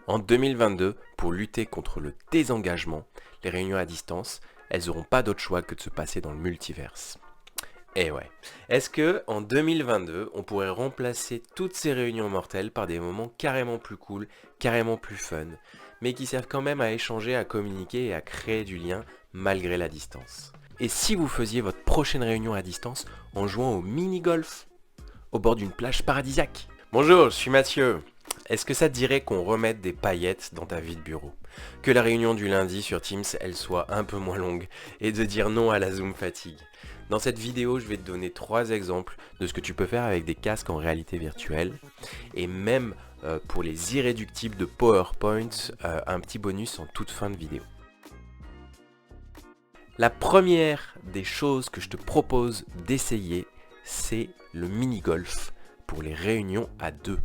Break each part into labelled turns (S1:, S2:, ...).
S1: En 2022, pour lutter contre le désengagement, les réunions à distance, elles n'auront pas d'autre choix que de se passer dans le multiverse. Eh ouais. Est-ce que en 2022, on pourrait remplacer toutes ces réunions mortelles par des moments carrément plus cool, carrément plus fun, mais qui servent quand même à échanger, à communiquer et à créer du lien malgré la distance? Et si vous faisiez votre prochaine réunion à distance en jouant au mini-golf au bord d'une plage paradisiaque? Bonjour, je suis Mathieu. Est-ce que ça te dirait qu'on remette des paillettes dans ta vie de bureau? Que la réunion du lundi sur Teams, elle soit un peu moins longue et de dire non à la Zoom fatigue? Dans cette vidéo, je vais te donner 3 exemples de ce que tu peux faire avec des casques en réalité virtuelle et même pour les irréductibles de PowerPoint, un petit bonus en toute fin de vidéo. La première des choses que je te propose d'essayer, c'est le mini-golf pour les réunions à deux.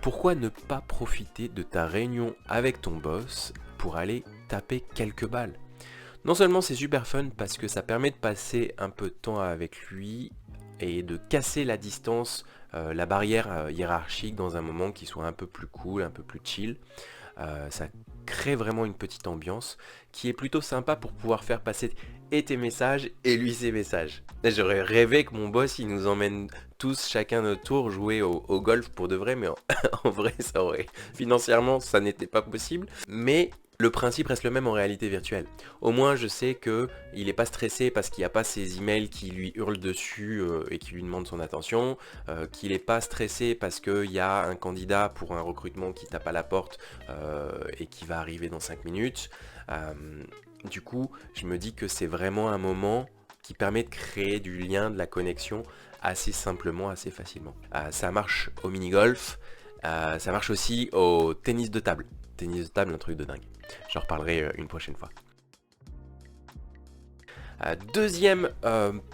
S1: Pourquoi ne pas profiter de ta réunion avec ton boss pour aller taper quelques balles? Non seulement c'est super fun parce que ça permet de passer un peu de temps avec lui et de casser la distance, la barrière hiérarchique dans un moment qui soit un peu plus cool, un peu plus chill. Ça crée vraiment une petite ambiance qui est plutôt sympa pour pouvoir faire passer et tes messages et lui ses messages. J'aurais rêvé que mon boss il nous emmène tous chacun notre tour jouer au golf pour de vrai, mais en vrai ça aurait financièrement ça n'était pas possible, mais le principe reste le même en réalité virtuelle. Au moins je sais que il n'est pas stressé parce qu'il n'y a pas ces emails qui lui hurlent dessus et qui lui demandent son attention, qu'il n'est pas stressé parce qu'il y a un candidat pour un recrutement qui tape à la porte et qui va arriver dans 5 minutes. Du coup, je me dis que c'est vraiment un moment qui permet de créer du lien, de la connexion assez simplement, assez facilement. Ça marche au mini-golf, ça marche aussi au tennis de table. Tennis de table, un truc de dingue. J'en reparlerai une prochaine fois. Deuxième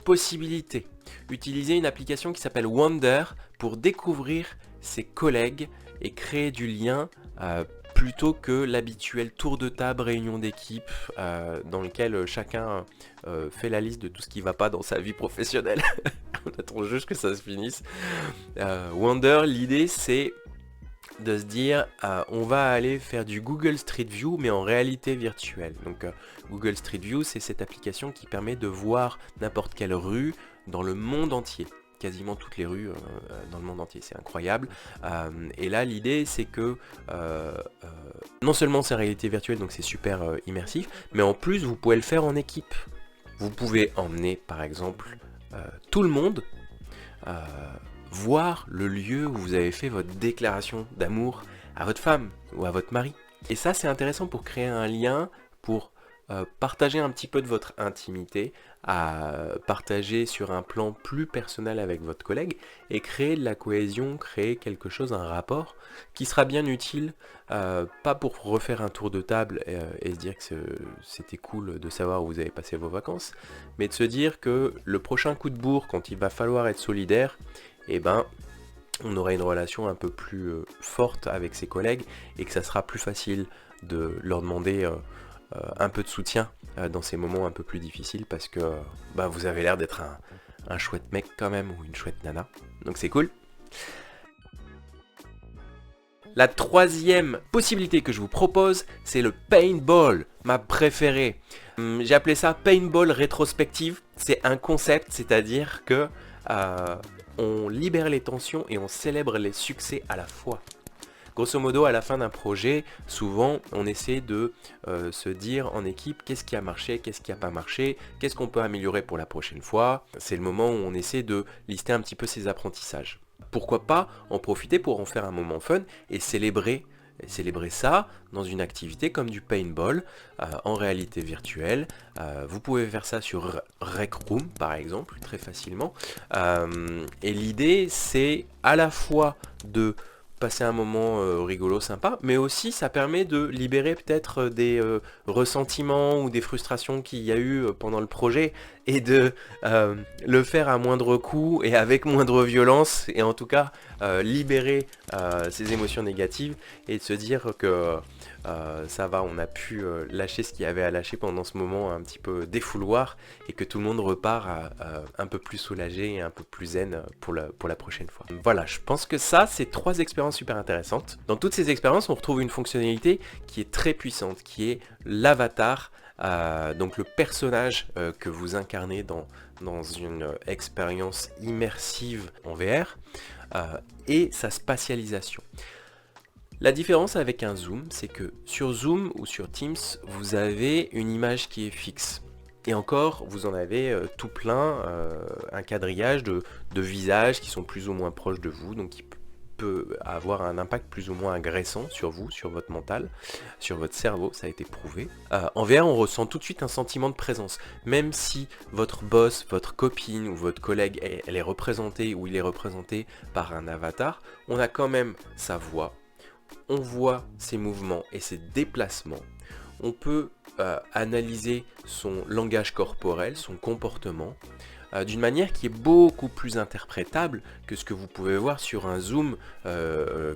S1: possibilité, utiliser une application qui s'appelle Wonder pour découvrir ses collègues et créer du lien plutôt que l'habituel tour de table, réunion d'équipe dans lequel chacun fait la liste de tout ce qui ne va pas dans sa vie professionnelle. On attend juste que ça se finisse. Wonder, l'idée c'est de se dire on va aller faire du Google Street View mais en réalité virtuelle. Donc Google Street View c'est cette application qui permet de voir n'importe quelle rue dans le monde entier. Quasiment toutes les rues dans le monde entier, c'est incroyable. Et là l'idée c'est que non seulement c'est en réalité virtuelle donc c'est super immersif, mais en plus vous pouvez le faire en équipe. Vous pouvez emmener par exemple tout le monde voir le lieu où vous avez fait votre déclaration d'amour à votre femme ou à votre mari. Et ça c'est intéressant pour créer un lien, pour partager un petit peu de votre intimité, à partager sur un plan plus personnel avec votre collègue et créer de la cohésion, créer quelque chose, un rapport qui sera bien utile, pas pour refaire un tour de table et se dire que c'était cool de savoir où vous avez passé vos vacances, mais de se dire que le prochain coup de bourre, quand il va falloir être solidaire, eh ben, on aura une relation un peu plus forte avec ses collègues et que ça sera plus facile de leur demander un peu de soutien dans ces moments un peu plus difficiles parce que vous avez l'air d'être un chouette mec quand même ou une chouette nana. Donc c'est cool. La troisième possibilité que je vous propose, c'est le paintball, ma préférée. J'ai appelé ça paintball rétrospective. C'est un concept, c'est-à-dire que on libère les tensions et on célèbre les succès à la fois. Grosso modo, à la fin d'un projet, souvent, on essaie de se dire en équipe qu'est-ce qui a marché, qu'est-ce qui n'a pas marché, qu'est-ce qu'on peut améliorer pour la prochaine fois. C'est le moment où on essaie de lister un petit peu ses apprentissages. Pourquoi pas en profiter pour en faire un moment fun et célébrer ça dans une activité comme du paintball en réalité virtuelle. Vous pouvez faire ça sur Rec Room par exemple, très facilement. Et l'idée c'est à la fois de passer un moment rigolo, sympa, mais aussi ça permet de libérer peut-être des ressentiments ou des frustrations qu'il y a eu pendant le projet et de le faire à moindre coût et avec moindre violence et en tout cas libérer ses émotions négatives et de se dire que ça va, on a pu lâcher ce qu'il y avait à lâcher pendant ce moment un petit peu défouloir et que tout le monde repart un peu plus soulagé et un peu plus zen pour la prochaine fois. Voilà, je pense que ça, c'est 3 expériences super intéressantes. Dans toutes ces expériences, on retrouve une fonctionnalité qui est très puissante, qui est l'avatar, donc le personnage que vous incarnez dans une expérience immersive en VR, et sa spatialisation. La différence avec un Zoom, c'est que sur Zoom ou sur Teams, vous avez une image qui est fixe. Et encore, vous en avez tout plein, un quadrillage de visages qui sont plus ou moins proches de vous, donc qui peut avoir un impact plus ou moins agressant sur vous, sur votre mental, sur votre cerveau, ça a été prouvé. En VR, on ressent tout de suite un sentiment de présence. Même si votre boss, votre copine ou votre collègue, elle est représentée ou il est représenté par un avatar, on a quand même sa voix, on voit ses mouvements et ses déplacements. On peut analyser son langage corporel, son comportement, d'une manière qui est beaucoup plus interprétable que ce que vous pouvez voir sur un zoom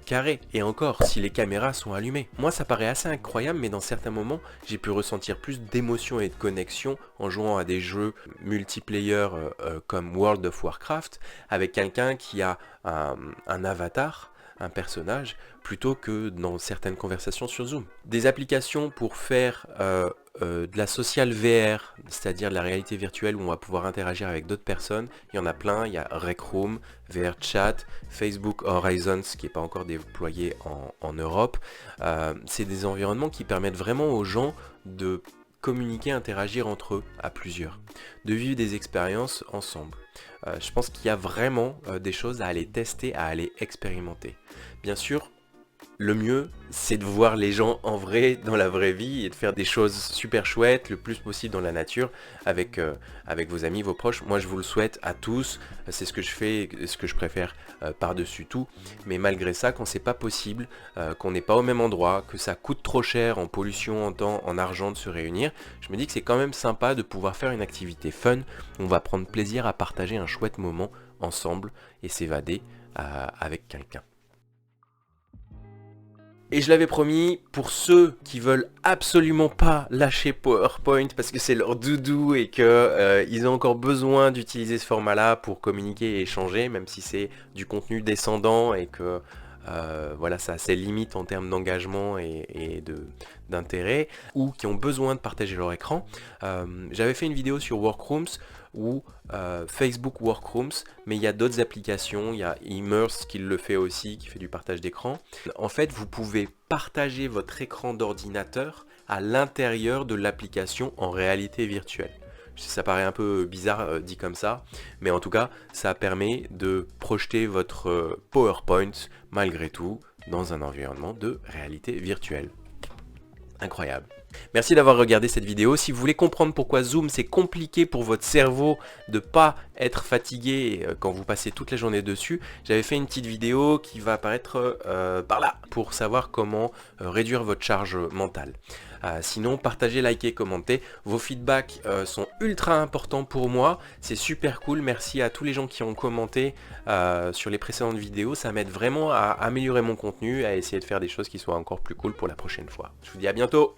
S1: carré. Et encore, si les caméras sont allumées. Moi, ça paraît assez incroyable, mais dans certains moments, j'ai pu ressentir plus d'émotion et de connexion en jouant à des jeux multiplayer comme World of Warcraft, avec quelqu'un qui a un avatar, un personnage, plutôt que dans certaines conversations sur Zoom. Des applications pour faire de la social VR, c'est-à-dire de la réalité virtuelle où on va pouvoir interagir avec d'autres personnes, il y en a plein, il y a Rec Room, VR Chat, Facebook Horizons qui n'est pas encore déployé en Europe. C'est des environnements qui permettent vraiment aux gens de communiquer, interagir entre eux à plusieurs, de vivre des expériences ensemble. Je pense qu'il y a vraiment des choses à aller tester, à aller expérimenter. Bien sûr, le mieux, c'est de voir les gens en vrai, dans la vraie vie, et de faire des choses super chouettes, le plus possible dans la nature, avec vos amis, vos proches. Moi, je vous le souhaite à tous, c'est ce que je fais, ce que je préfère par-dessus tout. Mais malgré ça, quand c'est pas possible, qu'on n'est pas au même endroit, que ça coûte trop cher en pollution, en temps, en argent de se réunir, je me dis que c'est quand même sympa de pouvoir faire une activité fun. On va prendre plaisir à partager un chouette moment ensemble et s'évader avec quelqu'un. Et je l'avais promis, pour ceux qui veulent absolument pas lâcher PowerPoint parce que c'est leur doudou et qu'ils ont encore besoin d'utiliser ce format-là pour communiquer et échanger, même si c'est du contenu descendant et que voilà, ça a ses limites en termes d'engagement et d'intérêt, ou qui ont besoin de partager leur écran. J'avais fait une vidéo sur Workrooms ou Facebook Workrooms, mais il y a d'autres applications, il y a Immerse qui le fait aussi, qui fait du partage d'écran. En fait, vous pouvez partager votre écran d'ordinateur à l'intérieur de l'application en réalité virtuelle. Ça paraît un peu bizarre dit comme ça, mais en tout cas, ça permet de projeter votre PowerPoint malgré tout dans un environnement de réalité virtuelle. Incroyable. Merci d'avoir regardé cette vidéo. Si vous voulez comprendre pourquoi Zoom c'est compliqué pour votre cerveau de ne pas être fatigué quand vous passez toute la journée dessus, j'avais fait une petite vidéo qui va apparaître par là pour savoir comment réduire votre charge mentale. Sinon, partagez, likez, commentez. Vos feedbacks sont ultra importants pour moi. C'est super cool. Merci à tous les gens qui ont commenté sur les précédentes vidéos. Ça m'aide vraiment à améliorer mon contenu, à essayer de faire des choses qui soient encore plus cool pour la prochaine fois. Je vous dis à bientôt.